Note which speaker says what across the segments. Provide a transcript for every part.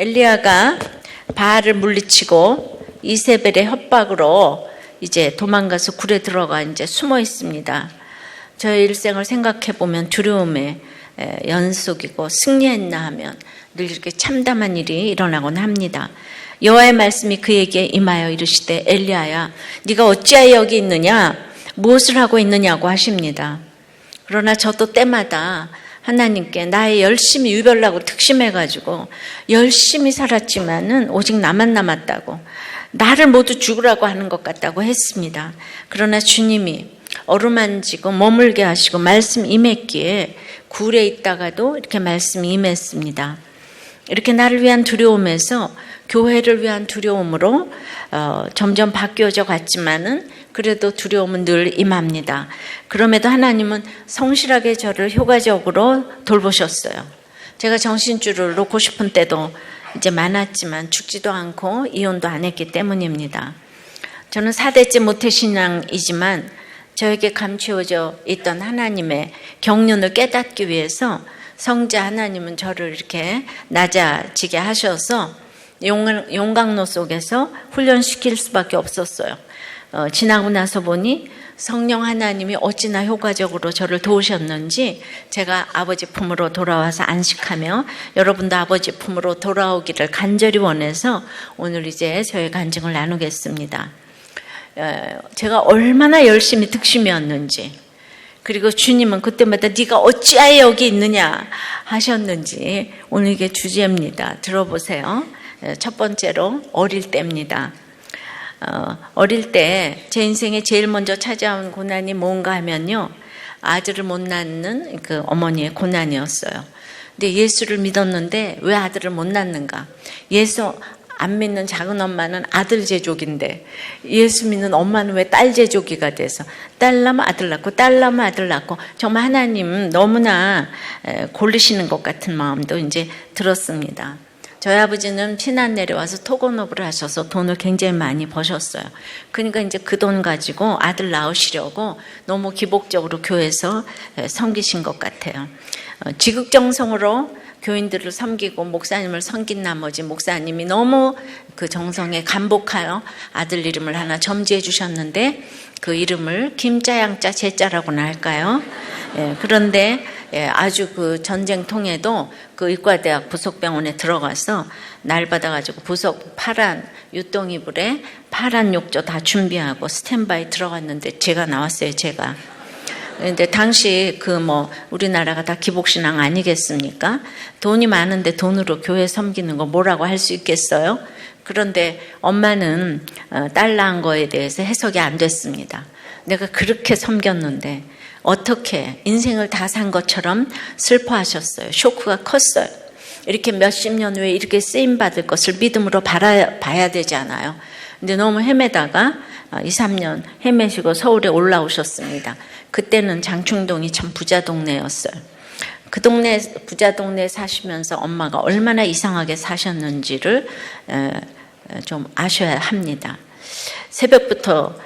Speaker 1: 엘리야가 바알을 물리치고 이세벨의 협박으로 이제 도망가서 굴에 들어가 이제 숨어 있습니다. 저의 일생을 생각해 보면 두려움의 연속이고 승리했나 하면 늘 이렇게 참담한 일이 일어나곤 합니다. 여호와의 말씀이 그에게 임하여 이르시되 엘리야야 네가 어찌하여 여기 있느냐 무엇을 하고 있느냐고 하십니다. 그러나 저도 때마다 하나님께 나의 열심히 유별나고 특심해가지고 열심히 살았지만은 오직 나만 남았다고 나를 모두 죽으라고 하는 것 같다고 했습니다. 그러나 주님이 어루만지고 머물게 하시고 말씀 임했기에 굴에 있다가도 이렇게 말씀이 임했습니다. 이렇게 나를 위한 두려움에서 교회를 위한 두려움으로 점점 바뀌어져 갔지만은 그래도 두려움은 늘 임합니다. 그럼에도 하나님은 성실하게 저를 효과적으로 돌보셨어요. 제가 정신줄을 놓고 싶은 때도 이제 많았지만 죽지도 않고 이혼도 안 했기 때문입니다. 저는 4대째 모태신앙이지만 저에게 감추어져 있던 하나님의 경륜을 깨닫기 위해서 성자 하나님은 저를 이렇게 낮아지게 하셔서 용광로 속에서 훈련시킬 수밖에 없었어요. 지나고 나서 보니 성령 하나님이 어찌나 효과적으로 저를 도우셨는지 제가 아버지 품으로 돌아와서 안식하며 여러분도 아버지 품으로 돌아오기를 간절히 원해서 오늘 이제 저의 간증을 나누겠습니다. 제가 얼마나 열심히 득심이었는지 그리고 주님은 그때마다 네가 어찌하여 여기 있느냐 하셨는지 오늘 이게 주제입니다. 들어보세요. 첫 번째로 어릴 때입니다. 어릴 때 제 인생에 제일 먼저 찾아온 고난이 뭔가 하면요. 아들을 못 낳는 그 어머니의 고난이었어요. 근데 예수를 믿었는데 왜 아들을 못 낳는가? 예수 안 믿는 작은 엄마는 아들 제족인데 예수 믿는 엄마는 왜 딸 제족이가 돼서 딸 낳으면 아들 낳고 딸 낳으면 아들 낳고 정말 하나님 너무나 고르시는 것 같은 마음도 이제 들었습니다. 저희 아버지는 피난 내려와서 토건업을 하셔서 돈을 굉장히 많이 버셨어요. 그러니까 이제 그 돈 가지고 아들 낳으시려고 너무 기복적으로 교회에서 섬기신 것 같아요. 지극정성으로 교인들을 섬기고 목사님을 섬긴 나머지 목사님이 너무 그 정성에 감복하여 아들 이름을 하나 점지해 주셨는데 그 이름을 김자양자 제자라고나 할까요? 그런데 아주 그 전쟁통에도 그 의과대학 부속병원에 들어가서 날 받아가지고 부속 파란 유똥이불에 파란 욕조 다 준비하고 스탠바이 들어갔는데 제가 나왔어요. 제가. 근데 당시 그 우리나라가 다 기복신앙 아니겠습니까? 돈이 많은데 돈으로 교회 섬기는 거 뭐라고 할 수 있겠어요? 그런데 엄마는 딸 낳은 거에 대해서 해석이 안 됐습니다. 내가 그렇게 섬겼는데 어떻게 인생을 다 산 것처럼 슬퍼하셨어요. 쇼크가 컸어요. 이렇게 몇십 년 후에 이렇게 쓰임받을 것을 믿음으로 봐야 되잖아요. 근데 너무 헤매다가 2, 3년 헤매시고 서울에 올라오셨습니다. 그때는 장충동이 참 부자 동네였어요. 그 동네 부자 동네에 사시면서 엄마가 얼마나 이상하게 사셨는지를 좀 아셔야 합니다. 새벽부터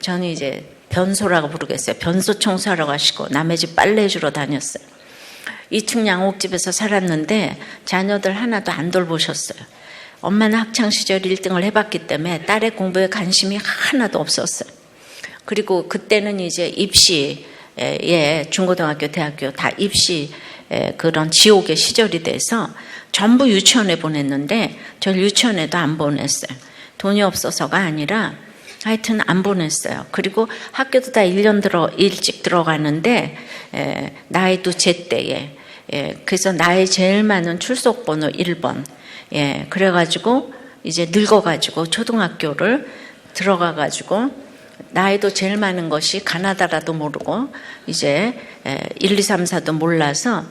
Speaker 1: 저는 이제 변소라고 부르겠어요. 변소 청소하러 가시고 남의 집 빨래해주러 다녔어요. 2층 양옥집에서 살았는데 자녀들 하나도 안 돌보셨어요. 엄마는 학창시절 1등을 해봤기 때문에 딸의 공부에 관심이 하나도 없었어요. 그리고 그때는 이제 입시에 중고등학교, 대학교 다 입시 그런 지옥의 시절이 돼서 전부 유치원에 보냈는데 저 유치원에도 안 보냈어요. 돈이 없어서가 아니라 하여튼 안 보냈어요. 그리고 학교도 다 1년 일찍 들어가는데 나이도 제때에 그래서 나이 제일 많은 출석번호 1번 그래가지고 이제 늙어가지고 초등학교를 들어가가지고 나이도 제일 많은 것이 가나다라도 모르고 이제 1, 2, 3, 4도 몰라서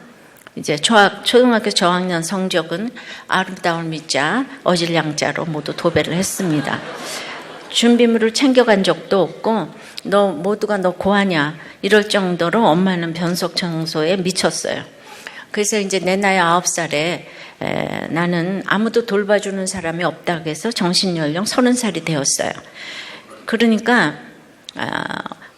Speaker 1: 이제 초등학교 저학년 성적은 아름다운 미자 어질양자로 모두 도배를 했습니다. 준비물을 챙겨간 적도 없고 모두가 너 고하냐 이럴 정도로 엄마는 변속 청소에 미쳤어요. 그래서 이제 내 나이 9살에 나는 아무도 돌봐주는 사람이 없다고 해서 정신연령 30살이 되었어요. 그러니까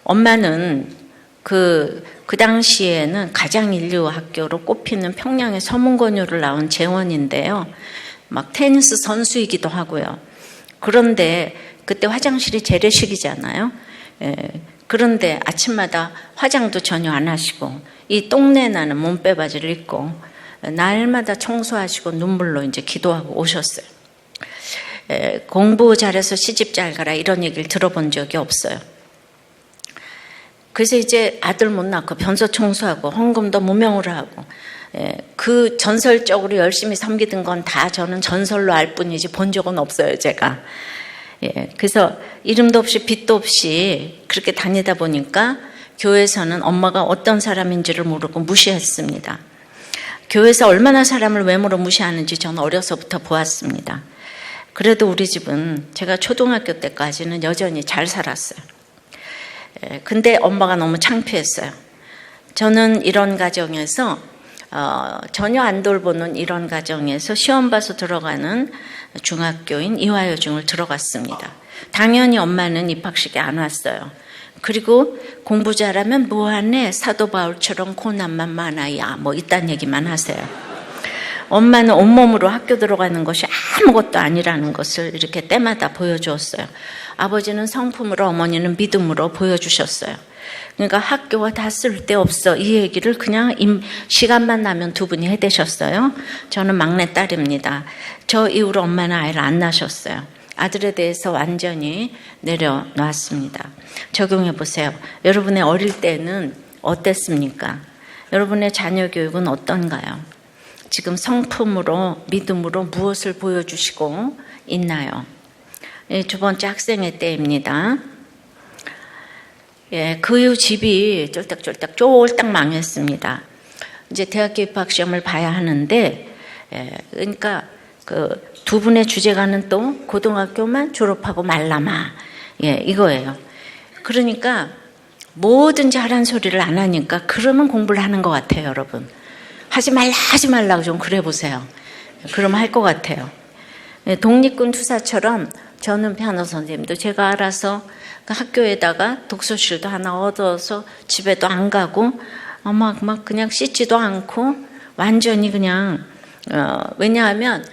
Speaker 1: 엄마는 그 당시에는 가장 인류 학교로 꼽히는 평양의 서문권유를 나온 재원인데요. 막 테니스 선수이기도 하고요. 그런데 그때 화장실이 재래식이잖아요. 그런데 아침마다 화장도 전혀 안 하시고 이 똥내 나는 몸빼바지를 입고 날마다 청소하시고 눈물로 이제 기도하고 오셨어요. 공부 잘해서 시집 잘 가라 이런 얘기를 들어본 적이 없어요. 그래서 이제 아들 못 낳고 변소 청소하고 헌금도 무명으로 하고 그 전설적으로 열심히 섬기던 건 다 저는 전설로 알 뿐이지 본 적은 없어요, 제가. 그래서 이름도 없이 빚도 없이 그렇게 다니다 보니까 교회에서는 엄마가 어떤 사람인지를 모르고 무시했습니다. 교회에서 얼마나 사람을 외모로 무시하는지 저는 어려서부터 보았습니다. 그래도 우리 집은 제가 초등학교 때까지는 여전히 잘 살았어요. 근데 엄마가 너무 창피했어요. 저는 이런 가정에서 전혀 안 돌보는 이런 가정에서 시험 봐서 들어가는 중학교인 이화여중을 들어갔습니다. 당연히 엄마는 입학식에 안 왔어요. 그리고 공부 잘하면 뭐하네 사도 바울처럼 고난만 많아야 뭐 이딴 얘기만 하세요. 엄마는 온몸으로 학교 들어가는 것이 아무것도 아니라는 것을 이렇게 때마다 보여주었어요. 아버지는 성품으로 어머니는 믿음으로 보여주셨어요. 그러니까 학교가 다 쓸데없어 이 얘기를 그냥 시간만 나면 두 분이 해대셨어요. 저는 막내딸입니다. 저 이후로 엄마는 아이를 안 낳으셨어요. 아들에 대해서 완전히 내려놨습니다. 적용해 보세요. 여러분의 어릴 때는 어땠습니까? 여러분의 자녀 교육은 어떤가요? 지금 성품으로 믿음으로 무엇을 보여주시고 있나요? 두 번째 학생회 때입니다. 그 이후 집이 쫄딱 망했습니다. 이제 대학교 입학 시험을 봐야 하는데, 그러니까 그 두 분의 주제가는 또 고등학교만 졸업하고 말라마, 이거예요. 그러니까 뭐든지 하라는 소리를 안 하니까 그러면 공부를 하는 것 같아요, 여러분. 하지 말라고 좀 그래 보세요. 그러면 할 것 같아요. 독립군 투사처럼 저는 피아노 선생님도 제가 알아서 학교에다가 독서실도 하나 얻어서 집에도 안 가고 막 그냥 씻지도 않고 완전히 그냥 왜냐하면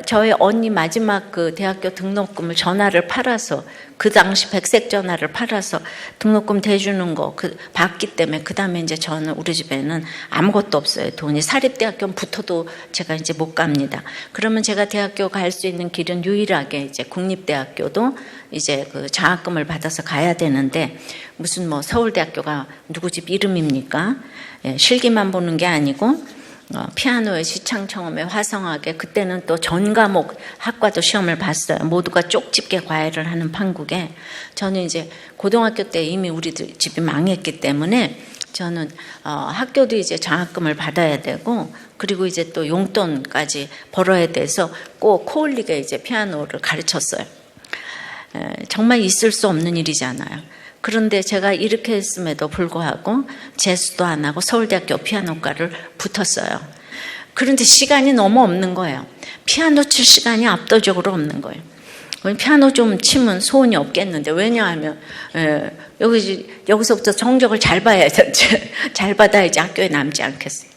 Speaker 1: 저희 언니 마지막 그 대학교 등록금을 전화를 팔아서 그 당시 백색 전화를 팔아서 등록금 대주는 거 받기 때문에 그 다음에 이제 저는 우리 집에는 아무것도 없어요. 돈이 사립대학교 붙어도 제가 이제 못 갑니다. 그러면 제가 대학교 갈 수 있는 길은 유일하게 이제 국립대학교도 이제 그 장학금을 받아서 가야 되는데 무슨 뭐 서울대학교가 누구 집 이름입니까? 실기만 보는 게 아니고 피아노의 시창 처음에 화성하게 그때는 또 전 과목 학과도 시험을 봤어요. 모두가 쪽집게 과외를 하는 판국에 저는 이제 고등학교 때 이미 우리 집이 망했기 때문에 저는 학교도 이제 장학금을 받아야 되고 그리고 이제 또 용돈까지 벌어야 돼서 꼭 코올리게 이제 피아노를 가르쳤어요. 정말 있을 수 없는 일이잖아요. 그런데 제가 이렇게 했음에도 불구하고 재수도 안 하고 서울대학교 피아노과를 붙었어요. 그런데 시간이 너무 없는 거예요. 피아노 칠 시간이 압도적으로 없는 거예요. 피아노 좀 치면 소원이 없겠는데 왜냐하면 여기서부터 성적을 잘 받아야지 학교에 남지 않겠어요.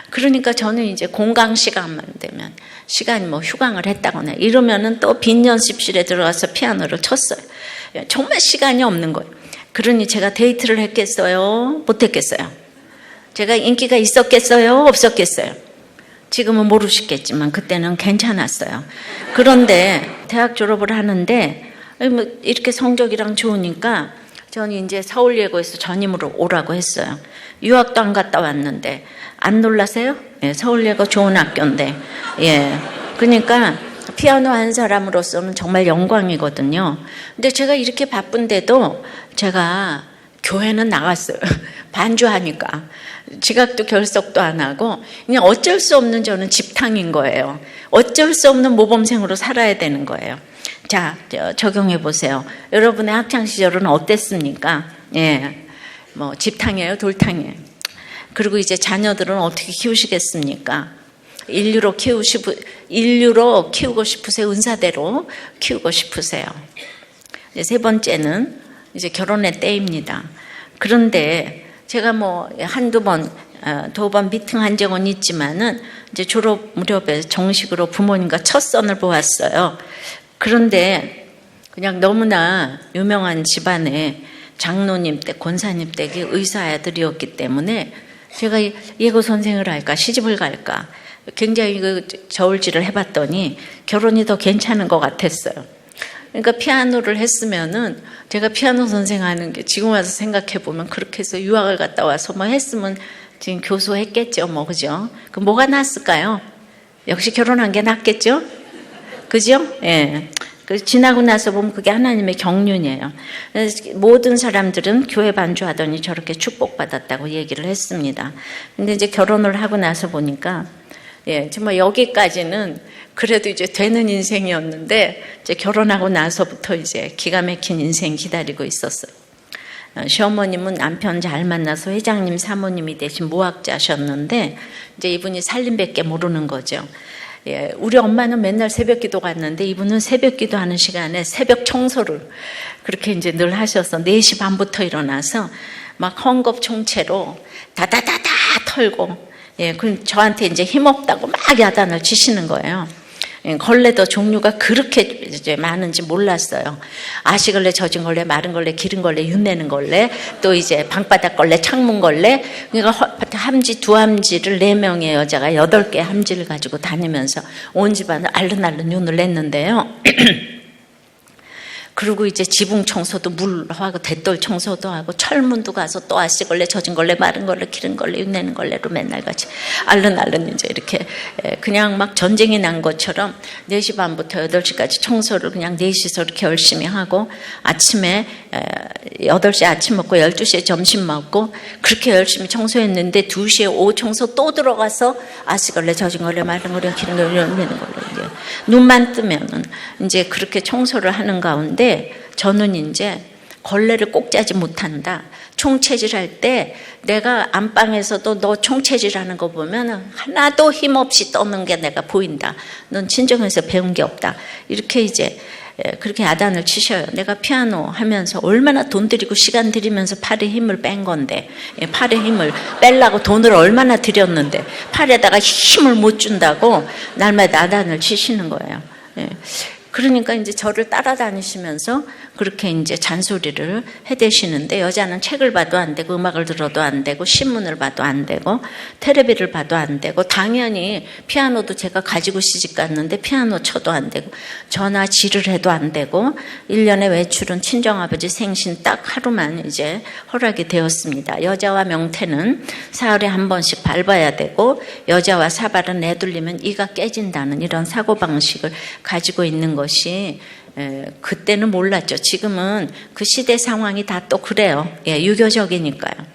Speaker 1: 그러니까 저는 이제 공강 시간만 되면 시간이 뭐 휴강을 했다거나 이러면은 또 빈 연습실에 들어가서 피아노를 쳤어요. 정말 시간이 없는 거예요. 그러니 제가 데이트를 했겠어요? 못했겠어요? 제가 인기가 있었겠어요? 없었겠어요? 지금은 모르시겠지만 그때는 괜찮았어요. 그런데 대학 졸업을 하는데 이렇게 성적이랑 좋으니까 저는 이제 서울예고에서 전임으로 오라고 했어요. 유학도 안 갔다 왔는데 안 놀라세요? 서울예고 좋은 학교인데 그러니까 피아노 한 사람으로서는 정말 영광이거든요. 근데 제가 이렇게 바쁜데도 제가 교회는 나갔어요. 반주하니까. 지각도 결석도 안 하고 그냥 어쩔 수 없는 저는 집탕인 거예요. 어쩔 수 없는 모범생으로 살아야 되는 거예요. 자, 적용해 보세요. 여러분의 학창시절은 어땠습니까? 뭐 집탕이에요? 돌탕이에요? 그리고 이제 자녀들은 어떻게 키우시겠습니까? 인류로 키우고 싶으세요? 은사대로 키우고 싶으세요? 세 번째는 이제 결혼의 때입니다. 그런데 제가 뭐 한두 번 두 번 미팅한 적은 있지만은 이제 졸업 무렵에 정식으로 부모님과 첫 선을 보았어요. 그런데 그냥 너무나 유명한 집안의 장로님 댁, 권사님 댁이 의사 아들이었기 때문에 제가 예고 선생을 할까 시집을 갈까 굉장히 저울질을 해봤더니 결혼이 더 괜찮은 것 같았어요. 그러니까 피아노를 했으면은 제가 피아노 선생 하는 게 지금 와서 생각해 보면 그렇게 해서 유학을 갔다 와서 뭐 했으면 지금 교수 했겠죠, 뭐 그죠? 그 뭐가 낫을까요? 역시 결혼한 게 낫겠죠, 그죠? 예. 그 지나고 나서 보면 그게 하나님의 경륜이에요. 모든 사람들은 교회 반주하더니 저렇게 축복받았다고 얘기를 했습니다. 근데 이제 결혼을 하고 나서 보니까 예, 정말 여기까지는 그래도 이제 되는 인생이었는데 이제 결혼하고 나서부터 이제 기가 막힌 인생 기다리고 있었어요. 시어머님은 남편 잘 만나서 회장님 사모님이 되신 무학자셨는데 이제 이분이 살림밖에 모르는 거죠. 예, 우리 엄마는 맨날 새벽 기도 갔는데 이분은 새벽 기도하는 시간에 새벽 청소를 그렇게 이제 늘 하셔서 4시 반부터 일어나서 막 헝겊 총채로 다다다다 털고 예, 그럼 저한테 이제 힘없다고 막 야단을 치시는 거예요. 예, 걸레도 종류가 그렇게 이제 많은지 몰랐어요. 아시걸레, 젖은 걸레, 마른 걸레, 기른 걸레, 윤내는 걸레, 또 이제 방바닥 걸레, 창문 걸레. 그러니까 함지 두 함지를 4명의 여자가 8개 함지를 가지고 다니면서 온 집안을 알른알른 윤을 냈는데요. 그리고 이제 지붕 청소도 물하고 대돌 청소도 하고 철문도 가서 또 아시걸레, 젖은 걸레, 마른 걸레, 기른 걸레, 윤내는 걸레로 맨날 같이 알른알른 이제 이렇게 그냥 막 전쟁이 난 것처럼 4시 반부터 8시까지 청소를 그냥 4시서 이렇게 열심히 하고 아침에 8시에 아침 먹고 12시에 점심 먹고 그렇게 열심히 청소했는데 2시에 오후 청소 또 들어가서 아시걸레, 젖은 걸레, 마른 걸레, 기른 걸레, 윤내는 걸레 이제 눈만 뜨면은 이제 그렇게 청소를 하는 가운데 저는 이제 걸레를 꼭 짜지 못한다. 총채질할 때 내가 안방에서도 너 총채질하는 거 보면 하나도 힘없이 떠는 게 내가 보인다. 넌 친정에서 배운 게 없다. 이렇게 이제 그렇게 야단을 치셔요. 내가 피아노 하면서 얼마나 돈 들이고 시간 들이면서 팔에 힘을 뺀 건데 팔에 힘을 빼려고 돈을 얼마나 들였는데 팔에다가 힘을 못 준다고 날마다 야단을 치시는 거예요. 그러니까 이제 저를 따라다니시면서 그렇게 이제 잔소리를 해대시는데 여자는 책을 봐도 안 되고 음악을 들어도 안 되고 신문을 봐도 안 되고 텔레비를 봐도 안 되고 당연히 피아노도 제가 가지고 시집 갔는데 피아노 쳐도 안 되고 전화 질을 해도 안 되고 1년의 외출은 친정아버지 생신 딱 하루만 이제 허락이 되었습니다. 여자와 명태는 사흘에 한 번씩 밟아야 되고 여자와 사발은 내둘리면 이가 깨진다는 이런 사고방식을 가지고 있는 것이 그때는 몰랐죠. 지금은 그 시대 상황이 다 또 그래요. 유교적이니까요.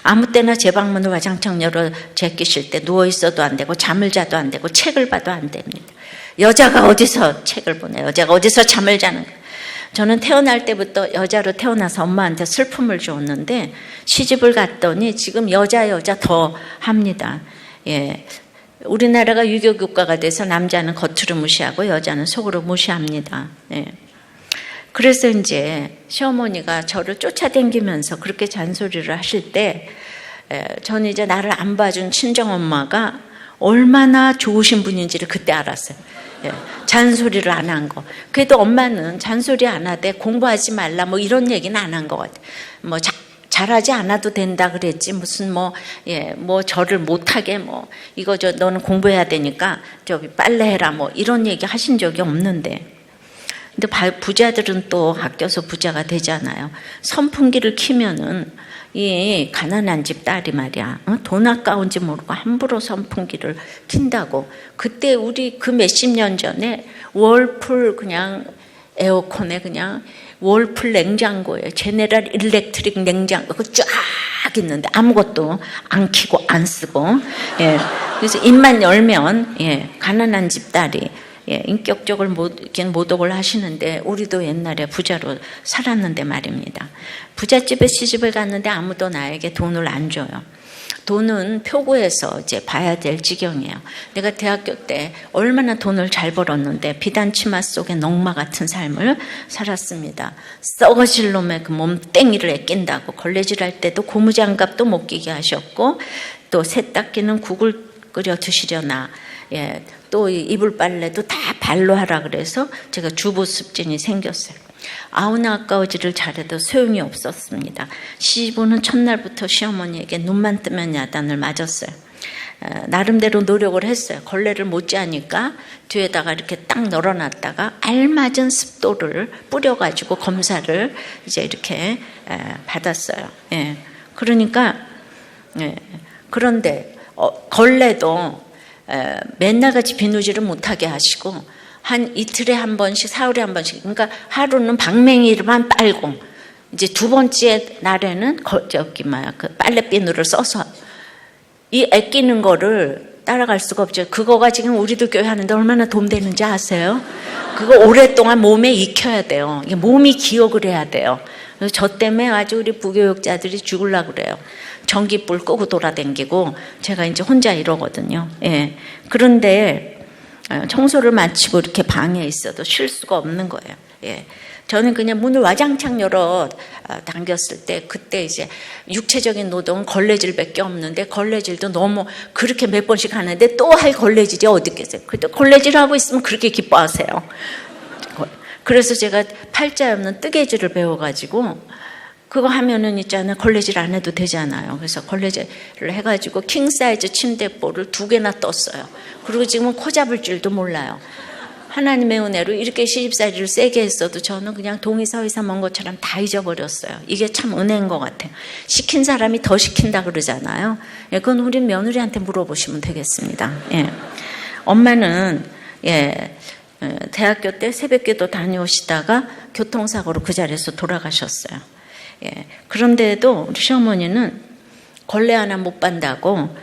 Speaker 1: 아무 때나 제 방문을 와장창 열어 제끼실 때 누워있어도 안 되고 잠을 자도 안 되고 책을 봐도 안 됩니다. 여자가 어디서 책을 보냐, 여자가 어디서 잠을 자는 거야. 저는 태어날 때부터 여자로 태어나서 엄마한테 슬픔을 줬는데 시집을 갔더니 지금 여자 더 합니다. 예. 우리나라가 유교 국가가 돼서 남자는 겉으로 무시하고 여자는 속으로 무시합니다. 예. 그래서 이제 시어머니가 저를 쫓아다니면서 그렇게 잔소리를 하실 때 저는 이제 나를 안 봐준 친정엄마가 얼마나 좋으신 분인지를 그때 알았어요. 예. 잔소리를 안 한 거. 그래도 엄마는 잔소리 안 하되 공부하지 말라 뭐 이런 얘기는 안 한 것 같아요. 뭐 잘하지 않아도 된다 그랬지 무슨 뭐 저를 못하게 뭐 이거 너는 공부해야 되니까 저기 빨래해라 뭐 이런 얘기 하신 적이 없는데 근데 부자들은 또 아껴서 부자가 되잖아요. 선풍기를 키면은 이 가난한 집 딸이 말이야 돈 아까운지 모르고 함부로 선풍기를 킨다고. 그때 우리 그 몇십 년 전에 월풀 그냥 에어컨에 그냥 월풀 냉장고에 제네럴 일렉트릭 냉장고 그 쫙 있는데 아무것도 안 켜고 안 쓰고 그래서 입만 열면 가난한 집 딸이 인격적으로 모독을 하시는데 우리도 옛날에 부자로 살았는데 말입니다. 부잣집에 시집을 갔는데 아무도 나에게 돈을 안 줘요. 돈은 표고에서 이제 봐야 될 지경이에요. 내가 대학교 때 얼마나 돈을 잘 벌었는데 비단 치마 속에 넝마 같은 삶을 살았습니다. 썩어질 놈의 그 몸땡이를 애낀다고 걸레질할 때도 고무장갑도 못 끼게 하셨고 또 세탁기는 국을 끓여 드시려나, 예, 또 이불 빨래도 다 발로 하라 그래서 제가 주부 습진이 생겼어요. 아우나 아까워지를 잘해도 소용이 없었습니다. 시부는 첫날부터 시어머니에게 눈만 뜨면 야단을 맞았어요. 나름대로 노력을 했어요. 걸레를 못 짜니까 뒤에다가 이렇게 딱 널어놨다가 알맞은 습도를 뿌려가지고 검사를 이제 이렇게 받았어요. 예. 그러니까 그런데 걸레도 맨날 같이 비누질을 못하게 하시고 한 이틀에 한 번씩, 사흘에 한 번씩, 그러니까 하루는 방맹이만 빨고 이제 두 번째 날에는 그 빨래비누를 써서 이 애끼는 거를 따라갈 수가 없죠. 그거가 지금 우리도 교회 하는데 얼마나 도움되는지 아세요? 그거 오랫동안 몸에 익혀야 돼요. 이게 몸이 기억을 해야 돼요. 그래서 저 때문에 아주 우리 부교육자들이 죽으려고 그래요. 전기불 끄고 돌아다니고 제가 이제 혼자 이러거든요. 예. 그런데 청소를 마치고 이렇게 방에 있어도 쉴 수가 없는 거예요. 예. 저는 그냥 문을 와장창 열어 당겼을 때 그때 이제 육체적인 노동은 걸레질밖에 없는데 걸레질도 너무 그렇게 몇 번씩 하는데 또 할 걸레질이 어디 있겠어요. 그때 걸레질하고 있으면 그렇게 기뻐하세요. 그래서 제가 팔자 없는 뜨개질을 배워가지고 그거 하면은 있잖아요. 걸레질 안 해도 되잖아요. 그래서 걸레질을 해가지고 킹사이즈 침대볼을 2개나 떴어요. 그리고 지금은 코 잡을 줄도 몰라요. 하나님의 은혜로 이렇게 시집살이를 세게 했어도 저는 그냥 동이 서이사 먼 것처럼 다 잊어버렸어요. 이게 참 은혜인 것 같아요. 시킨 사람이 더 시킨다 그러잖아요. 예, 그건 우리 며느리한테 물어보시면 되겠습니다. 예. 엄마는 대학교 때 새벽기도 다녀오시다가 교통사고로 그 자리에서 돌아가셨어요. 예. 그런데도 우리 시어머니는 걸레 하나 못 반다고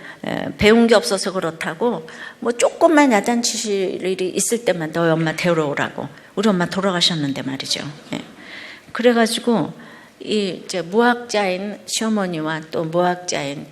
Speaker 1: 배운 게 없어서 그렇다고 뭐 조금만 야단치실 일이 있을 때만 너희 엄마 데려오라고. 우리 엄마 돌아가셨는데 말이죠. 예. 그래가지고 이제 무학자인 시어머니와 또 무학자인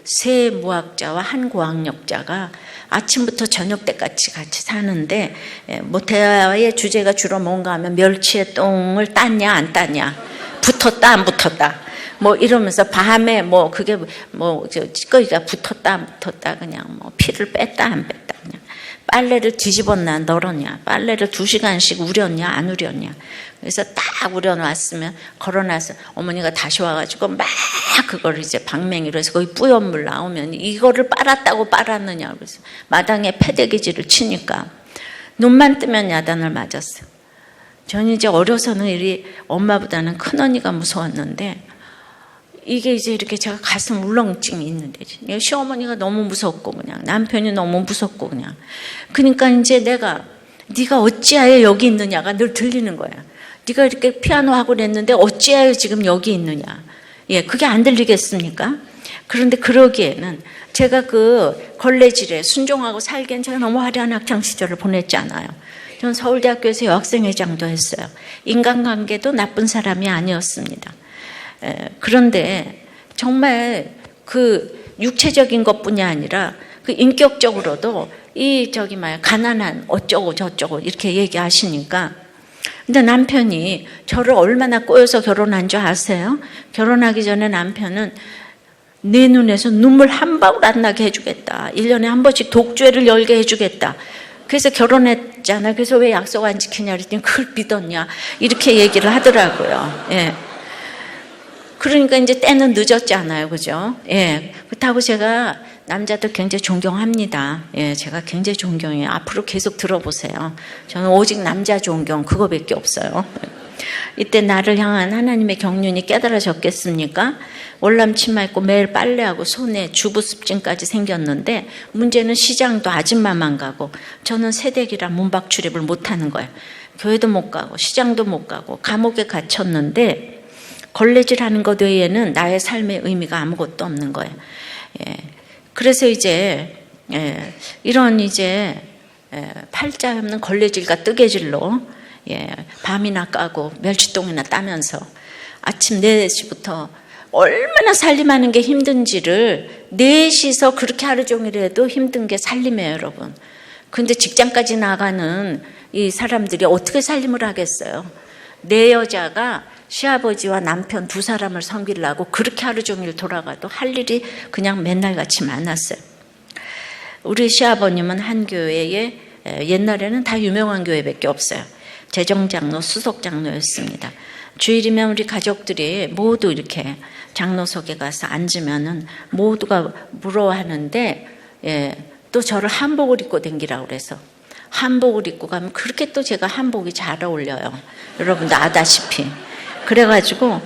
Speaker 1: 세 무학자와 한 고학력자가 아침부터 저녁 때까지 같이 사는데 뭐 대화의 주제가 주로 뭔가 하면 멸치의 똥을 땄냐 안 땄냐, 붙었다 안 붙었다, 뭐 이러면서 밤에 뭐 그게 뭐 찌꺼기가 붙었다 안 붙었다, 그냥 뭐 피를 뺐다 안 뺐다, 그냥 빨래를 뒤집었나 널었냐, 빨래를 2시간씩 우렸냐 안 우렸냐. 그래서 딱 우려놨으면 걸어놔서 어머니가 다시 와가지고 막 그걸 이제 방맹이로 해서 거기 뿌연 물 나오면 이거를 빨았다고 빨았느냐, 그래서 마당에 패대기질을 치니까 눈만 뜨면 야단을 맞았어요. 저는 이제 어려서는 이 엄마보다는 큰언니가 무서웠는데 이게 이제 이렇게 제가 가슴 울렁증이 있는데 시어머니가 너무 무섭고 그냥 남편이 너무 무섭고 그냥 그러니까 이제 네가 어찌하여 여기 있느냐가 늘 들리는 거야. 네가 이렇게 피아노 학원 했는데 어찌하여 지금 여기 있느냐. 예, 그게 안 들리겠습니까? 그런데 그러기에는 제가 그 걸레질에 순종하고 살기엔 제가 너무 화려한 학창 시절을 보냈잖아요. 전 서울대학교에서 여학생회장도 했어요. 인간관계도 나쁜 사람이 아니었습니다. 그런데 정말 그 육체적인 것뿐이 아니라 그 인격적으로도 가난한 어쩌고 저쩌고 이렇게 얘기하시니까, 근데 남편이 저를 얼마나 꼬여서 결혼한 줄 아세요? 결혼하기 전에 남편은 내 눈에서 눈물 한 방울 안 나게 해주겠다. 1년에 한 번씩 독주회를 열게 해주겠다. 그래서 결혼했잖아. 그래서 왜 약속 안 지키냐 그랬더니 그걸 믿었냐 이렇게 얘기를 하더라고요. 예. 그러니까 이제 때는 늦었잖아요. 그죠? 예. 그렇다고 제가 남자들 굉장히 존경합니다. 예. 제가 굉장히 존경해요. 앞으로 계속 들어보세요. 저는 오직 남자 존경 그거밖에 없어요. 이때 나를 향한 하나님의 경륜이 깨달아졌겠습니까? 월남 치마 입고 매일 빨래하고 손에 주부 습진까지 생겼는데 문제는 시장도 아줌마만 가고 저는 새댁이라 문밖 출입을 못하는 거예요. 교회도 못 가고 시장도 못 가고 감옥에 갇혔는데 걸레질하는 것 외에는 나의 삶의 의미가 아무것도 없는 거예요. 예. 그래서 이제 이런 이제 팔자 없는 걸레질과 뜨개질로 밤이나 까고 멸치똥이나 따면서 아침 4시부터 얼마나 살림하는 게 힘든지를 4시서 그렇게 하루 종일 해도 힘든 게 살림이에요, 여러분. 근데 직장까지 나가는 이 사람들이 어떻게 살림을 하겠어요? 내 여자가 시아버지와 남편 두 사람을 섬기려고 그렇게 하루 종일 돌아가도 할 일이 그냥 맨날같이 많았어요. 우리 시아버님은 한 교회에 옛날에는 다 유명한 교회밖에 없어요. 재정장로, 수석장로였습니다. 주일이면 우리 가족들이 모두 이렇게 장로석에 가서 앉으면은 모두가 부러워하는데, 또 저를 한복을 입고 다니라고 그래서 한복을 입고 가면 그렇게 또 제가 한복이 잘 어울려요. 여러분들 아다시피. 그래가지고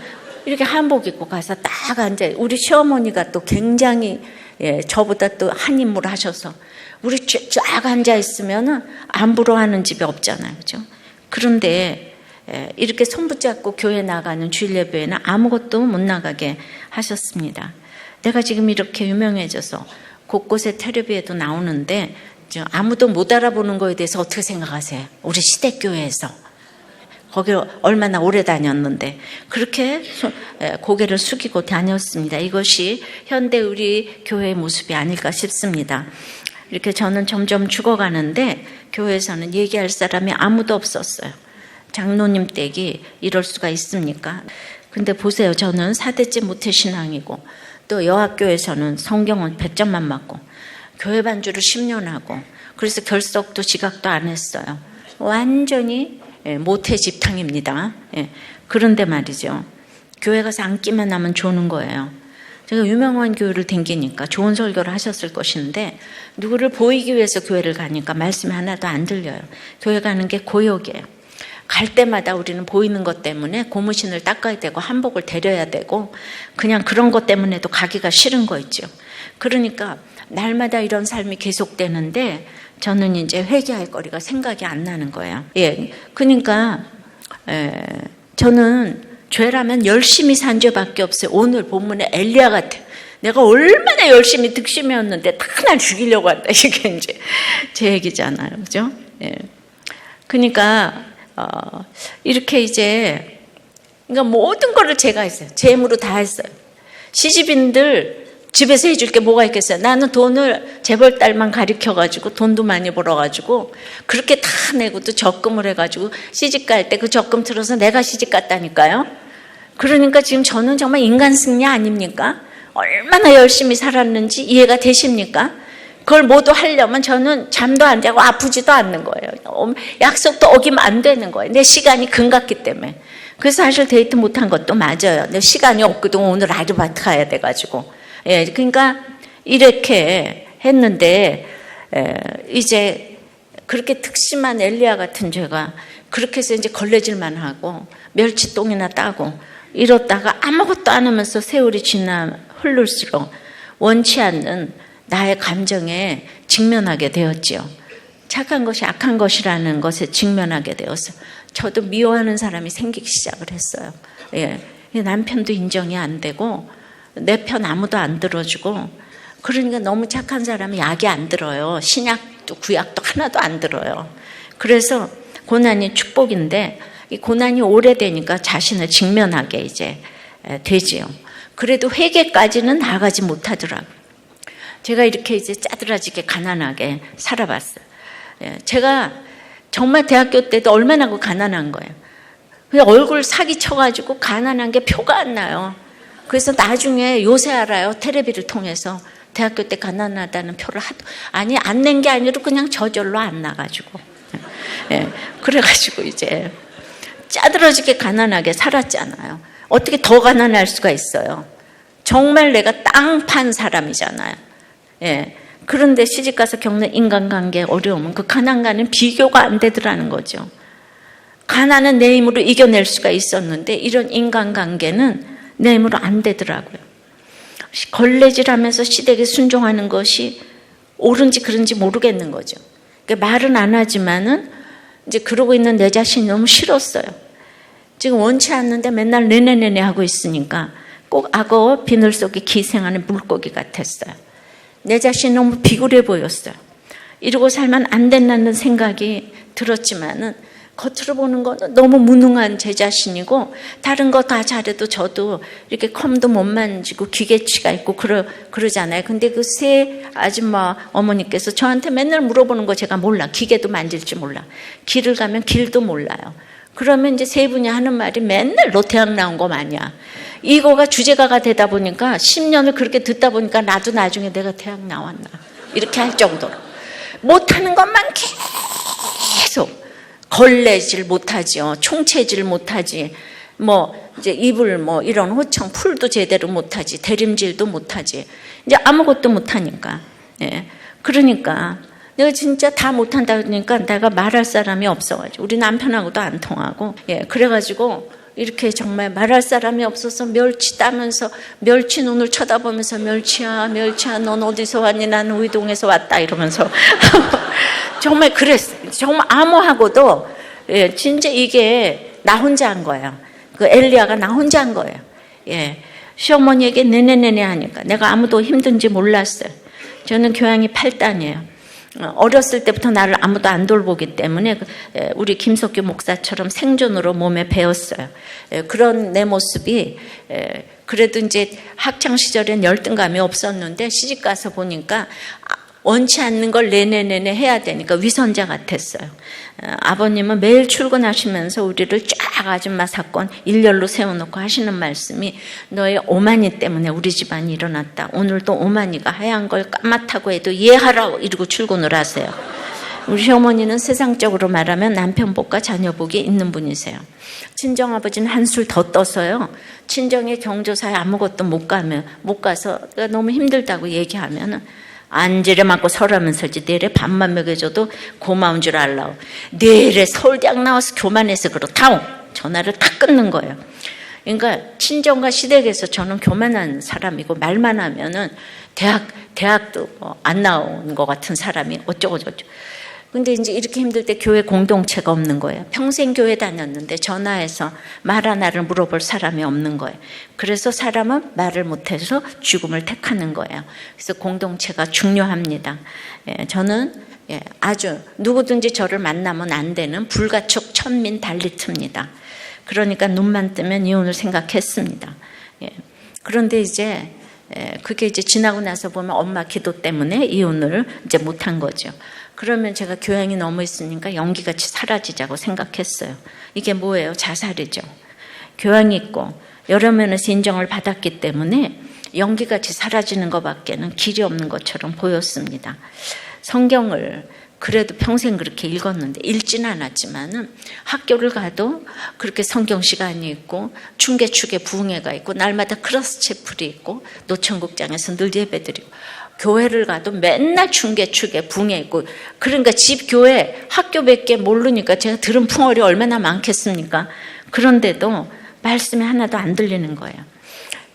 Speaker 1: 이렇게 한복 입고 가서 딱 앉아. 우리 시어머니가 또 굉장히 저보다 또 한 인물 하셔서 우리 쫙 앉아 있으면은 안 부러워하는 집이 없잖아요, 그죠? 그런데 이렇게 손 붙잡고 교회 나가는 주일 예배에는 아무것도 못 나가게 하셨습니다. 내가 지금 이렇게 유명해져서 곳곳에 텔레비에도 나오는데 아무도 못 알아보는 거에 대해서 어떻게 생각하세요? 우리 시댁교회에서 거기 얼마나 오래 다녔는데 그렇게 고개를 숙이고 다녔습니다. 이것이 현대 우리 교회의 모습이 아닐까 싶습니다. 이렇게 저는 점점 죽어가는데 교회에서는 얘기할 사람이 아무도 없었어요. 장로님 댁이 이럴 수가 있습니까? 근데 보세요. 저는 4대째 모태신앙이고 또 여학교에서는 성경은 100점만 맞고 교회 반주를 10년 하고 그래서 결석도 지각도 안 했어요. 완전히 모태 집탕입니다. 그런데 말이죠. 교회 가서 앉기만 하면 좋은 거예요. 제가 유명한 교회를 다니니까 좋은 설교를 하셨을 것인데 누구를 보이기 위해서 교회를 가니까 말씀이 하나도 안 들려요. 교회 가는 게 고역이에요. 갈 때마다 우리는 보이는 것 때문에 고무신을 닦아야 되고 한복을 데려야 되고 그냥 그런 것 때문에도 가기가 싫은 거 있죠. 그러니까 날마다 이런 삶이 계속되는데 저는 이제 회개할 거리가 생각이 안 나는 거예요. 그러니까 저는 죄라면 열심히 산 죄밖에 없어요. 오늘 본문에 엘리야 같아. 내가 얼마나 열심히 득심이었는데 다 날 죽이려고 한다. 이게 이제 제 얘기잖아요, 그죠? 그러니까 이렇게 이제 그러니까 모든 거를 제가 했어요. 제 힘으로 다 했어요. 시집인들 집에서 해줄 게 뭐가 있겠어요. 나는 돈을 재벌딸만 가리켜가지고 돈도 많이 벌어가지고 그렇게 다 내고 또 적금을 해가지고 시집 갈 때 그 적금 들어서 내가 시집 갔다니까요. 그러니까 지금 저는 정말 인간 승리 아닙니까? 얼마나 열심히 살았는지 이해가 되십니까? 그걸 모두 하려면 저는 잠도 안 자고 아프지도 않는 거예요. 약속도 어기면 안 되는 거예요. 내 시간이 금갔기 때문에. 그래서 사실 데이트 못한 것도 맞아요. 내 시간이 없거든. 오늘 아르바이트 가야 돼가지고. 그러니까 이렇게 했는데 이제 그렇게 특심한 엘리야 같은 죄가 그렇게 해서 이제 걸레질만 하고 멸치똥이나 따고 이러다가 아무것도 안 하면서 세월이 지나 흐를수록 원치 않는 나의 감정에 직면하게 되었지요. 착한 것이 악한 것이라는 것에 직면하게 되어서 저도 미워하는 사람이 생기기 시작을 했어요. 남편도 인정이 안 되고 내 편 아무도 안 들어주고 그러니까 너무 착한 사람이 약이 안 들어요. 신약도 구약도 하나도 안 들어요. 그래서 고난이 축복인데 이 고난이 오래되니까 자신을 직면하게 이제 되지요. 그래도 회개까지는 나가지 못하더라고요. 제가 이렇게 이제 짜들어지게 가난하게 살아봤어요. 제가 정말 대학교 때도 얼마나 가난한 거예요. 그냥 얼굴 사기 쳐가지고 가난한 게 표가 안 나요. 그래서 나중에 요새 알아요. 텔레비를 통해서 대학교 때 가난하다는 표를 아니 안 낸 게 아니라 그냥 저절로 안 나가지고 그래가지고 이제 짜들어지게 가난하게 살았잖아요. 어떻게 더 가난할 수가 있어요. 정말 내가 땅 판 사람이잖아요. 그런데 시집가서 겪는 인간관계 어려움은 그 가난과는 비교가 안 되더라는 거죠. 가난은 내 힘으로 이겨낼 수가 있었는데 이런 인간관계는 내 힘으로 안 되더라고요. 걸레질하면서 시댁에 순종하는 것이 옳은지 그른지 모르겠는 거죠. 그러니까 말은 안 하지만은 이제 그러고 있는 내 자신이 너무 싫었어요. 지금 원치 않는데 맨날 네네네네 하고 있으니까 꼭 악어 비늘 속에 기생하는 물고기 같았어요. 내 자신이 너무 비굴해 보였어요. 이러고 살면 안 된다는 생각이 들었지만은 겉으로 보는 건 너무 무능한 제 자신이고 다른 거 다 잘해도 저도 이렇게 컴도 못 만지고 기계치가 있고 그러잖아요. 근데 그 세 아줌마 어머니께서 저한테 맨날 물어보는 거 제가 몰라. 기계도 만질 줄 몰라. 길을 가면 길도 몰라요. 그러면 이제 세 분이 하는 말이 맨날 너 대학 나온 거 마냐. 이거가 주제가가 되다 보니까 10년을 그렇게 듣다 보니까 나도 나중에 내가 대학 나왔나 이렇게 할 정도로 못하는 것만 계속 걸레질 못하지요. 총채질 못하지. 뭐 이제 이불 뭐 이런 호청 풀도 제대로 못하지. 대림질도 못하지. 이제 아무것도 못하니까. 예. 그러니까 내가 진짜 다 못한다 그러니까 내가 말할 사람이 없어가지고 우리 남편하고도 안 통하고 예. 그래가지고 이렇게 정말 말할 사람이 없어서 멸치 따면서 멸치 눈을 쳐다보면서 멸치야 넌 어디서 왔니? 나는 의동에서 왔다 이러면서 정말 그랬어요. 정말 암호하고도 예, 진짜 이게 나 혼자 한 거예요. 그 엘리야가 나 혼자 한 거예요. 예, 시어머니에게 네네네네 하니까 내가 아무도 힘든지 몰랐어요. 저는 교양이 8단이에요. 어렸을 때부터 나를 아무도 안 돌보기 때문에 우리 김석규 목사처럼 생존으로 몸에 배웠어요. 그런 내 모습이 그래도 이제 학창 시절엔 열등감이 없었는데 시집 가서 보니까 원치 않는 걸 네네네네 해야 되니까 위선자 같았어요. 아버님은 매일 출근하시면서 우리를 쫙 아줌마 사건 일렬로 세워놓고 하시는 말씀이 너의 오만이 때문에 우리 집안이 일어났다. 오늘도 오만이가 하얀 걸 까맣다고 해도 이해하라고 이러고 출근을 하세요. 우리 시어머니는 세상적으로 말하면 남편 복과 자녀 복이 있는 분이세요. 친정아버지는 한술 더 떠서요. 친정의 경조사에 아무것도 못 가서 너무 힘들다고 얘기하면은 안지를 맞고 설하면서지 내일에 밥만 먹여줘도 고마운 줄 알라고. 내일에 서울대학 나와서 교만해서 그렇다오. 전화를 탁 끊는 거예요. 그러니까 친정과 시댁에서 저는 교만한 사람이고 말만 하면은 대학도 안 나온 것 같은 사람이 어쩌고 저쩌고. 근데 이제 이렇게 힘들 때 교회 공동체가 없는 거예요. 평생 교회 다녔는데 전화해서 말 하나를 물어볼 사람이 없는 거예요. 그래서 사람은 말을 못해서 죽음을 택하는 거예요. 그래서 공동체가 중요합니다. 저는 아주 누구든지 저를 만나면 안 되는 불가촉 천민 달리트입니다. 그러니까 눈만 뜨면 이혼을 생각했습니다. 그런데 이제 그게 이제 지나고 나서 보면 엄마 기도 때문에 이혼을 이제 못한 거죠. 그러면 제가 교양이 너무 있으니까 연기같이 사라지자고 생각했어요. 이게 뭐예요? 자살이죠. 교양이 있고 여러 면에서 인정을 받았기 때문에 연기같이 사라지는 것밖에는 길이 없는 것처럼 보였습니다. 성경을 그래도 평생 그렇게 읽었는데 읽지는 않았지만은 학교를 가도 그렇게 성경 시간이 있고 중계축에 부흥회가 있고 날마다 크로스체플이 있고 노천국장에서 늘 예배드리고 교회를 가도 맨날 중계축에 부흥회 있고 그러니까 집 교회 학교밖에 모르니까 제가 들은 풍월이 얼마나 많겠습니까? 그런데도 말씀이 하나도 안 들리는 거예요.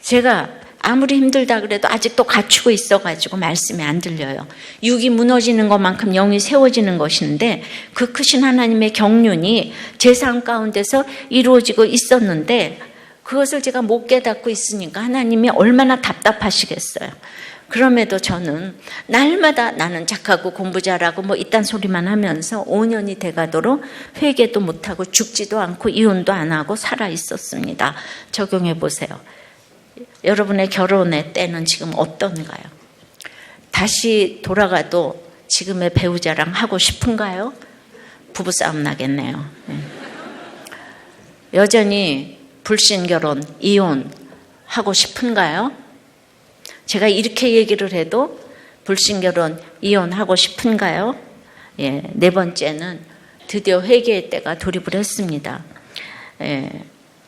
Speaker 1: 제가 아무리 힘들다 그래도 아직도 갖추고 있어가지고 말씀이 안 들려요. 육이 무너지는 것만큼 영이 세워지는 것인데 그 크신 하나님의 경륜이 제 삶 가운데서 이루어지고 있었는데 그것을 제가 못 깨닫고 있으니까 하나님이 얼마나 답답하시겠어요. 그럼에도 저는 날마다 나는 착하고 공부 잘하고 뭐 이딴 소리만 하면서 5년이 돼가도록 회개도 못하고 죽지도 않고 이혼도 안 하고 살아 있었습니다. 적용해 보세요. 여러분의 결혼의 때는 지금 어떤가요? 다시 돌아가도 지금의 배우자랑 하고 싶은가요? 부부싸움 나겠네요. 여전히 불신결혼, 이혼 하고 싶은가요? 제가 이렇게 얘기를 해도 불신결혼, 이혼하고 싶은가요? 네 번째는 드디어 회개의 때가 돌입을 했습니다.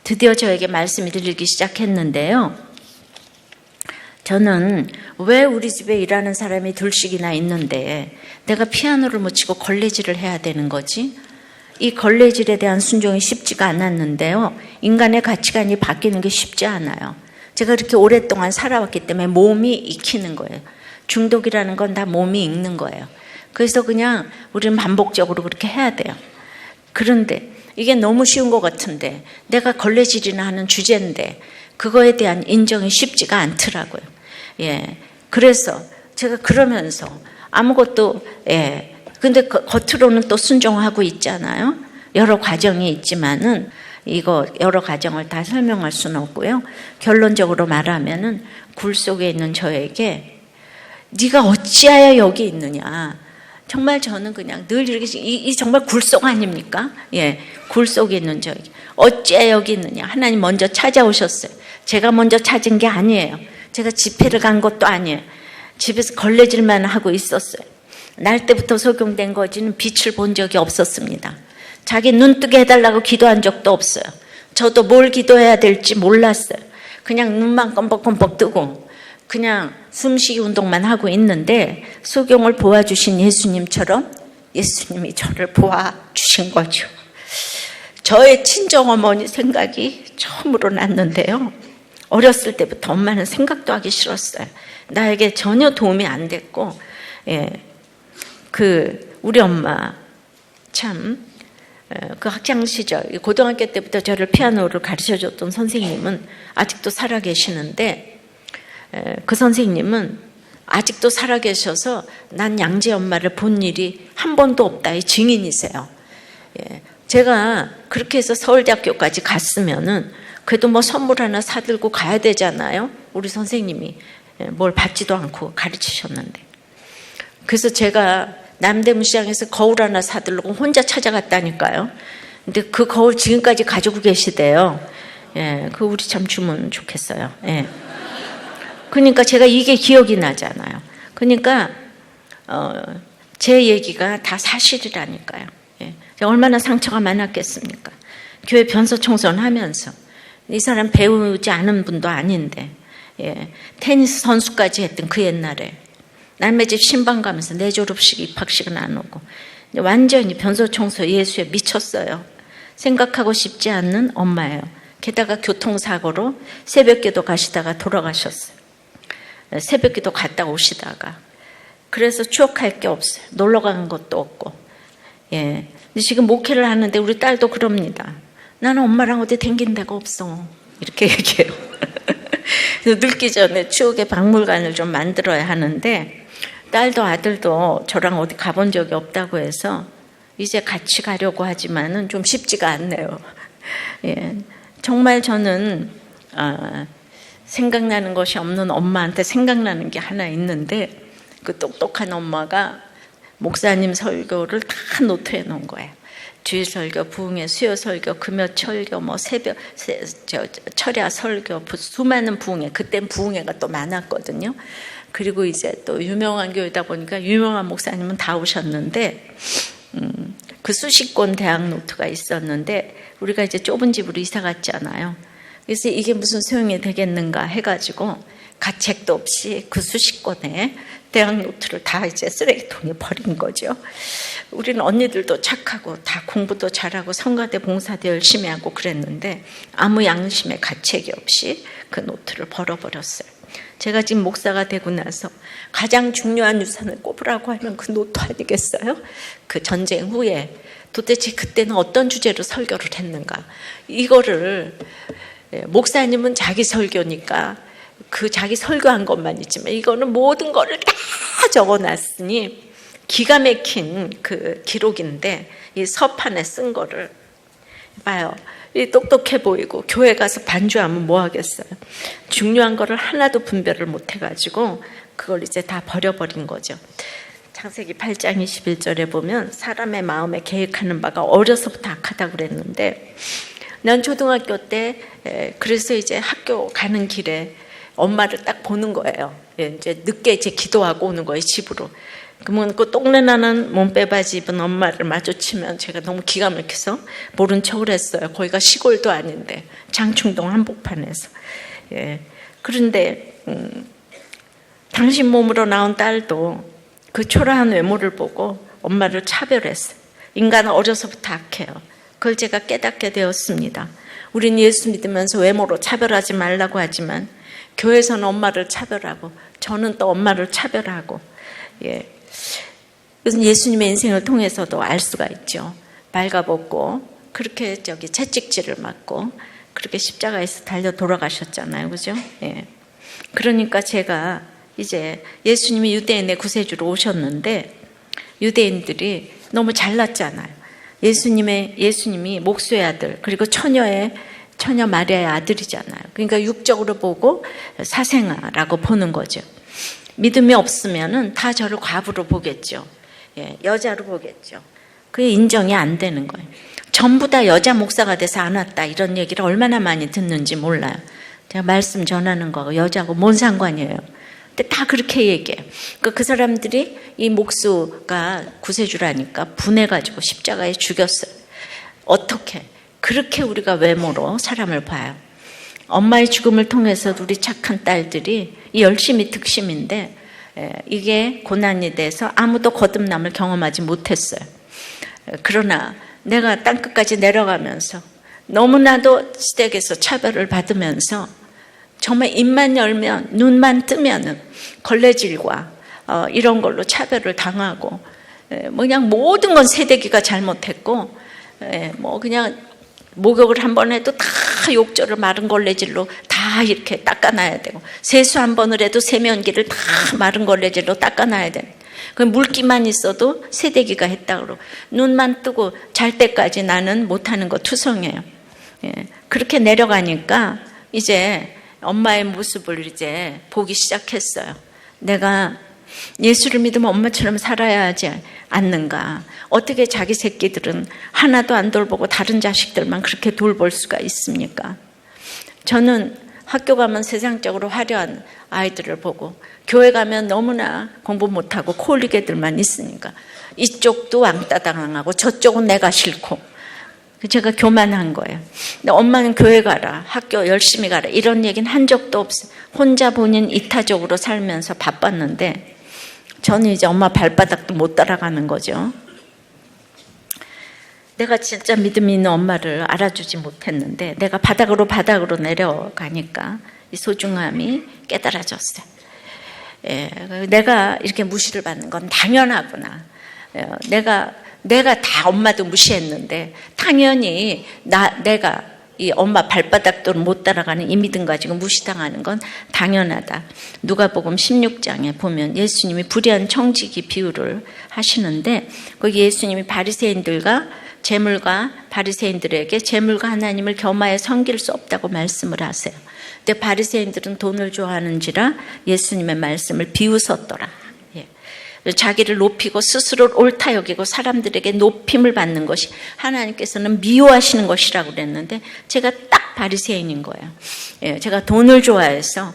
Speaker 1: 드디어 저에게 말씀이 들리기 시작했는데요. 저는 왜 우리 집에 일하는 사람이 둘씩이나 있는데 내가 피아노를 못 치고 걸레질을 해야 되는 거지? 이 걸레질에 대한 순종이 쉽지가 않았는데요. 인간의 가치관이 바뀌는 게 쉽지 않아요. 제가 그렇게 오랫동안 살아왔기 때문에 몸이 익히는 거예요. 중독이라는 건 다 몸이 익는 거예요. 그래서 그냥 우리는 반복적으로 그렇게 해야 돼요. 그런데 이게 너무 쉬운 것 같은데 내가 걸레질이나 하는 주제인데 그거에 대한 인정이 쉽지가 않더라고요. 그래서 제가 그러면서 아무것도 근데 겉으로는 또 순종하고 있잖아요. 여러 과정이 있지만은 이거 여러 과정을 다 설명할 수는 없고요. 결론적으로 말하면은 굴 속에 있는 저에게 네가 어찌하여 여기 있느냐. 정말 저는 그냥 늘 이렇게 이 정말 굴속 아닙니까? 예, 굴 속에 있는 저기 어째 여기 있느냐. 하나님 먼저 찾아오셨어요. 제가 먼저 찾은 게 아니에요. 제가 집회를 간 것도 아니에요. 집에서 걸레질만 하고 있었어요. 날 때부터 소경된 거지는 빛을 본 적이 없었습니다. 자기 눈 뜨게 해달라고 기도한 적도 없어요. 저도 뭘 기도해야 될지 몰랐어요. 그냥 눈만 껌뻑껌뻑 뜨고 그냥 숨쉬기 운동만 하고 있는데 소경을 보아주신 예수님처럼 예수님이 저를 보아주신 거죠. 저의 친정어머니 생각이 처음으로 났는데요. 어렸을 때부터 엄마는 생각도 하기 싫었어요. 나에게 전혀 도움이 안 됐고, 우리 엄마 참, 그 학창 시절, 고등학교 때부터 저를 피아노를 가르쳐 줬던 선생님은 아직도 살아 계시는데, 그 선생님은 아직도 살아 계셔서 난 양재 엄마를 본 일이 한 번도 없다. 이 증인이세요. 제가 그렇게 해서 서울대학교까지 갔으면은 그래도 뭐 선물 하나 사들고 가야 되잖아요. 우리 선생님이 뭘 받지도 않고 가르치셨는데. 그래서 제가 남대문 시장에서 거울 하나 사들고 혼자 찾아갔다니까요. 근데 그 거울 지금까지 가지고 계시대요. 그 우리 참 주면 좋겠어요. 그러니까 제가 이게 기억이 나잖아요. 그러니까 제 얘기가 다 사실이라니까요. 제가 얼마나 상처가 많았겠습니까? 교회 변소 청소는 하면서 이 사람 배우지 않은 분도 아닌데 테니스 선수까지 했던 그 옛날에 남의 집 신방 가면서 내 졸업식 입학식은 안 오고 완전히 변소 청소 예수에 미쳤어요. 생각하고 싶지 않는 엄마예요. 게다가 교통사고로 새벽기도 가시다가 돌아가셨어요. 새벽기도 갔다 오시다가. 그래서 추억할 게 없어요. 놀러 간 것도 없고. 근데 지금 목회를 하는데 우리 딸도 그럽니다. 나는 엄마랑 어디 댕긴 데가 없어. 이렇게 얘기해요. 그래서 늙기 전에 추억의 박물관을 좀 만들어야 하는데 딸도 아들도 저랑 어디 가본 적이 없다고 해서 이제 같이 가려고 하지만은 좀 쉽지가 않네요. 정말 저는 생각나는 것이 없는 엄마한테 생각나는 게 하나 있는데 그 똑똑한 엄마가 목사님 설교를 다 노트해 놓은 거예요. 주일 설교, 부흥회, 수요 설교, 금요 설교, 뭐 새벽 철야 설교, 수많은 부흥회. 그땐 부흥회가 또 많았거든요. 그리고 이제 또 유명한 교회다 보니까 유명한 목사님은 다 오셨는데 그 수십 권 대학 노트가 있었는데 우리가 이제 좁은 집으로 이사 갔잖아요. 그래서 이게 무슨 소용이 되겠는가 해가지고 가책도 없이 그 수십 권의 대학 노트를 다 이제 쓰레기통에 버린 거죠. 우리는 언니들도 착하고 다 공부도 잘하고 성가대 봉사도 열심히 하고 그랬는데 아무 양심의 가책이 없이 그 노트를 벌어버렸어요. 제가 지금 목사가 되고 나서 가장 중요한 유산을 꼽으라고 하면 그 노트 아니겠어요? 그 전쟁 후에 도대체 그때는 어떤 주제로 설교를 했는가. 이거를 목사님은 자기 설교니까 그 자기 설교한 것만 있지만 이거는 모든 거를 다 적어놨으니 기가 막힌 그 기록인데 이 서판에 쓴 거를 봐요. 이 똑똑해 보이고 교회 가서 반주하면 뭐 하겠어요. 중요한 거를 하나도 분별을 못 해가지고 그걸 이제 다 버려버린 거죠. 창세기 8장 21절에 보면 사람의 마음에 계획하는 바가 어려서부터 악하다고 그랬는데 난 초등학교 때 그래서 이제 학교 가는 길에 엄마를 딱 보는 거예요. 이제 늦게 이제 기도하고 오는 거예요, 집으로. 그러면 그 똥내나는 몸빼바지 입은 엄마를 마주치면 제가 너무 기가 막혀서 모른 척을 했어요. 거기가 시골도 아닌데 장충동 한복판에서. 그런데 당신 몸으로 나온 딸도 그 초라한 외모를 보고 엄마를 차별했어요. 인간은 어려서부터 악해요. 그걸 제가 깨닫게 되었습니다. 우린 예수 믿으면서 외모로 차별하지 말라고 하지만 교회에서는 엄마를 차별하고 저는 또 엄마를 차별하고 그래서 예수님의 인생을 통해서도 알 수가 있죠. 발가벗고 그렇게 채찍질을 맞고 그렇게 십자가에서 달려 돌아가셨잖아요. 그죠? 그러니까 제가 이제 예수님이 유대인의 구세주로 오셨는데 유대인들이 너무 잘났잖아요. 예수님이 목수의 아들 그리고 처녀 마리아의 아들이잖아요. 그러니까 육적으로 보고 사생아라고 보는 거죠. 믿음이 없으면은 다 저를 과부로 보겠죠. 여자로 보겠죠. 그게 인정이 안 되는 거예요. 전부 다 여자 목사가 돼서 안 왔다 이런 얘기를 얼마나 많이 듣는지 몰라요. 제가 말씀 전하는 거하고 여자하고 뭔 상관이에요. 근데 다 그렇게 얘기해요. 그 사람들이 이 목수가 구세주라니까 분해가지고 십자가에 죽였어요. 어떻게? 그렇게 우리가 외모로 사람을 봐요. 엄마의 죽음을 통해서 우리 착한 딸들이 이 열심히 득심인데 이게 고난이 돼서 아무도 거듭남을 경험하지 못했어요. 그러나 내가 땅끝까지 내려가면서 너무나도 시댁에서 차별을 받으면서 정말 입만 열면 눈만 뜨면은 걸레질과 이런 걸로 차별을 당하고 그냥 모든 건 세대기가 잘못했고 뭐 그냥 목욕을 한 번 해도 다 욕조를 마른 걸레질로 다 이렇게 닦아놔야 되고 세수 한 번을 해도 세면기를 다 마른 걸레질로 닦아놔야 되는 그 물기만 있어도 세대기가 했다 그러고 눈만 뜨고 잘 때까지 나는 못하는 거 투성이에요. 그렇게 내려가니까 이제 엄마의 모습을 이제 보기 시작했어요. 내가 예수를 믿으면 엄마처럼 살아야 하지 않는가. 어떻게 자기 새끼들은 하나도 안 돌보고 다른 자식들만 그렇게 돌볼 수가 있습니까? 저는 학교 가면 세상적으로 화려한 아이들을 보고 교회 가면 너무나 공부 못하고 콜리게들만 있으니까 이쪽도 왕따 당하고 저쪽은 내가 싫고 제가 교만한 거예요. 근데 엄마는 교회 가라, 학교 열심히 가라 이런 얘기는 한 적도 없어요. 혼자 본인 이타적으로 살면서 바빴는데 저는 이제 엄마 발바닥도 못 따라가는 거죠. 내가 진짜 믿음이 있는 엄마를 알아주지 못했는데 내가 바닥으로 내려가니까 이 소중함이 깨달아졌어요. 내가 이렇게 무시를 받는 건 당연하구나. 내가 다 엄마도 무시했는데 당연히 내가 이 엄마 발바닥도 못 따라가는 이 믿음 가지고 무시당하는 건 당연하다. 누가복음 16장에 보면 예수님이 불의한 청지기 비유를 하시는데 거기 예수님이 바리새인들과 재물가 바리새인들에게 재물과 하나님을 겸하여 섬길 수 없다고 말씀을 하세요. 근데 바리새인들은 돈을 좋아하는지라 예수님의 말씀을 비웃었더라. 자기를 높이고 스스로를 옳다 여기고 사람들에게 높임을 받는 것이 하나님께서는 미워하시는 것이라고 그랬는데 제가 딱 바리새인인 거예요. 제가 돈을 좋아해서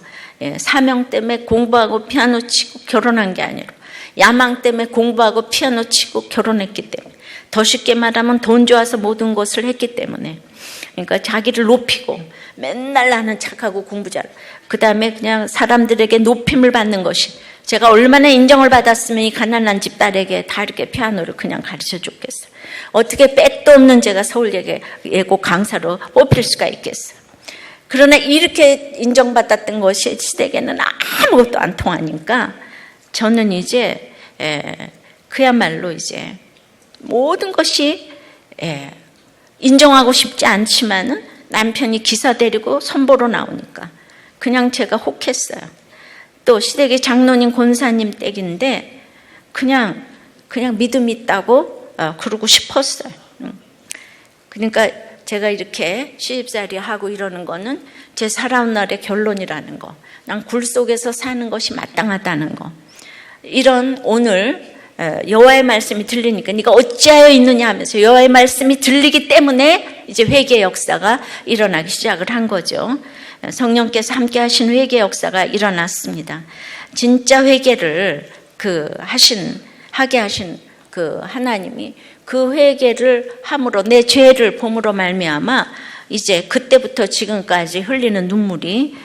Speaker 1: 사명 때문에 공부하고 피아노 치고 결혼한 게 아니라 야망 때문에 공부하고 피아노 치고 결혼했기 때문에 더 쉽게 말하면 돈 좋아서 모든 것을 했기 때문에 그러니까 자기를 높이고 맨날 나는 착하고 공부 잘하고 그 다음에 그냥 사람들에게 높임을 받는 것이 제가 얼마나 인정을 받았으면 이 가난한 집 딸에게 다 이렇게 피아노를 그냥 가르쳐 줬겠어요. 어떻게 빼도 없는 제가 서울예고 강사로 뽑힐 수가 있겠어요. 그러나 이렇게 인정받았던 것이 시댁에는 아무것도 안 통하니까 저는 이제 그야말로 이제 모든 것이 인정하고 싶지 않지만은 남편이 기사 데리고 선보러 나오니까 그냥 제가 혹했어요. 또 시댁의 장로님 권사님 댁인데 그냥 믿음 있다고 그러고 싶었어요. 그러니까 제가 이렇게 시집살이 하고 이러는 거는 제 살아온 날의 결론이라는 거. 난 굴 속에서 사는 것이 마땅하다는 거. 이런 오늘 여호와의 말씀이 들리니까 네가 어찌하여 있느냐 하면서 여호와의 말씀이 들리기 때문에 이제 회개의 역사가 일어나기 시작을 한 거죠. 성령께서 함께 하신 회개의 역사가 일어났습니다. 진짜 회개를 하게 하신 그 하나님이 그 회개를 함으로 내 죄를 범으로 말미암아 이제 그때부터 지금까지 흘리는 눈물이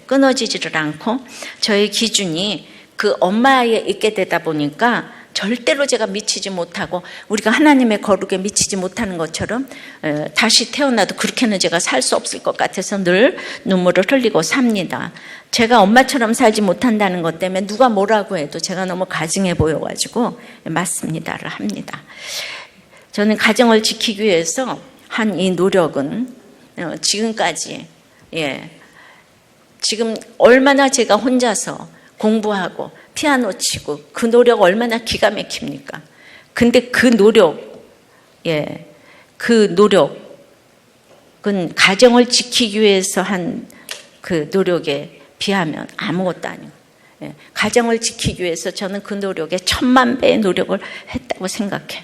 Speaker 1: 끊어지지를 않고 저의 기준이 그 엄마에 있게 되다 보니까 절대로 제가 미치지 못하고 우리가 하나님의 거룩에 미치지 못하는 것처럼 다시 태어나도 그렇게는 제가 살 수 없을 것 같아서 늘 눈물을 흘리고 삽니다. 제가 엄마처럼 살지 못한다는 것 때문에 누가 뭐라고 해도 제가 너무 가증해 보여가지고 맞습니다를 합니다. 저는 가정을 지키기 위해서 한 이 노력은 지금까지 지금 얼마나 제가 혼자서 공부하고 피아노 치고 그 노력 얼마나 기가 막힙니까? 근데 그 노력은 가정을 지키기 위해서 한 그 노력에 비하면 아무것도 아니고 가정을 지키기 위해서 저는 그 노력에 1000만 배의 노력을 했다고 생각해요.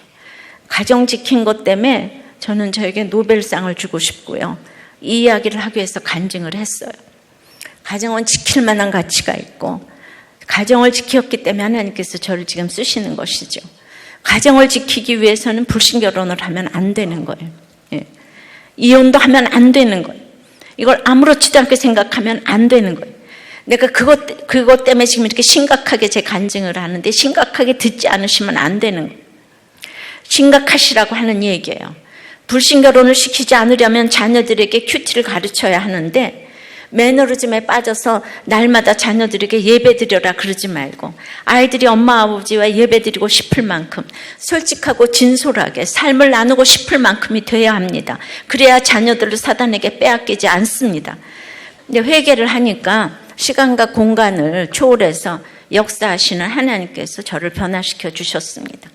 Speaker 1: 가정 지킨 것 때문에 저는 저에게 노벨상을 주고 싶고요. 이 이야기를 하기 위해서 간증을 했어요. 가정은 지킬 만한 가치가 있고 가정을 지켰기 때문에 하나님께서 저를 지금 쓰시는 것이죠. 가정을 지키기 위해서는 불신결혼을 하면 안 되는 거예요. 이혼도 하면 안 되는 거예요. 이걸 아무렇지도 않게 생각하면 안 되는 거예요. 내가 그것 때문에 지금 이렇게 심각하게 제 간증을 하는데 심각하게 듣지 않으시면 안 되는 거예요. 심각하시라고 하는 얘기예요. 불신결혼을 시키지 않으려면 자녀들에게 큐티를 가르쳐야 하는데 매너리즘에 빠져서 날마다 자녀들에게 예배드려라 그러지 말고 아이들이 엄마 아버지와 예배드리고 싶을 만큼 솔직하고 진솔하게 삶을 나누고 싶을 만큼이 돼야 합니다. 그래야 자녀들을 사단에게 빼앗기지 않습니다. 근데 회개를 하니까 시간과 공간을 초월해서 역사하시는 하나님께서 저를 변화시켜 주셨습니다.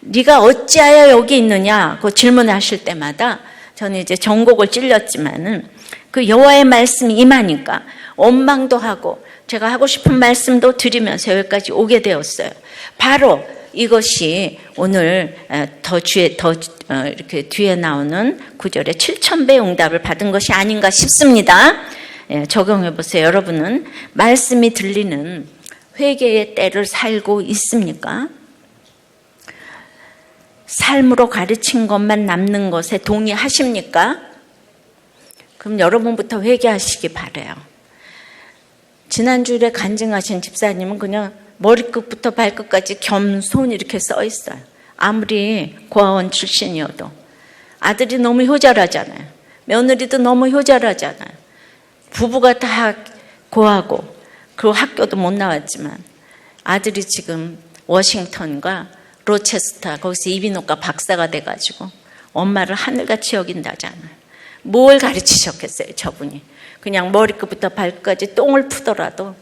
Speaker 1: 네가 어찌하여 여기 있느냐 그 질문하실 때마다 저는 이제 전곡을 찔렸지만은 그 여호와의 말씀이 임하니까 원망도 하고 제가 하고 싶은 말씀도 드리면서 여기까지 오게 되었어요. 바로 이것이 오늘 이렇게 뒤에 나오는 9절에 7000배의 응답을 받은 것이 아닌가 싶습니다. 적용해 보세요. 여러분은 말씀이 들리는 회개의 때를 살고 있습니까? 삶으로 가르친 것만 남는 것에 동의하십니까? 그럼 여러분부터 회개하시기 바라요. 지난주에 간증하신 집사님은 그냥 머리끝부터 발끝까지 겸손 이렇게 써 있어요. 아무리 고아원 출신이어도. 아들이 너무 효자라잖아요. 며느리도 너무 효자라잖아요. 부부가 다 고하고 그 학교도 못 나왔지만 아들이 지금 워싱턴과 로체스터 거기서 이비인후과 박사가 돼가지고 엄마를 하늘같이 여긴다잖아요. 뭘 가르치셨겠어요 저분이. 그냥 머리끝부터 발끝까지 똥을 푸더라도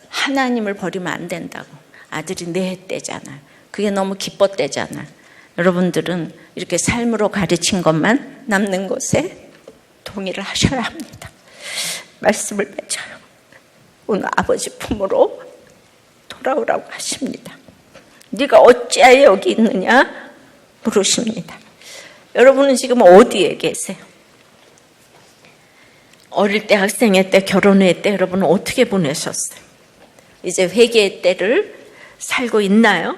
Speaker 1: 하나님을 버리면 안 된다고. 아들이 냈대잖아요. 그게 너무 기뻤대잖아요. 여러분들은 이렇게 삶으로 가르친 것만 남는 것에 동의를 하셔야 합니다. 말씀을 맺어요. 오늘 아버지 품으로 돌아오라고 하십니다. 네가 어찌하여 여기 있느냐 물으십니다. 여러분은 지금 어디에 계세요? 어릴 때, 학생의 때, 결혼의 때 여러분은 어떻게 보내셨어요? 이제 회개의 때를 살고 있나요?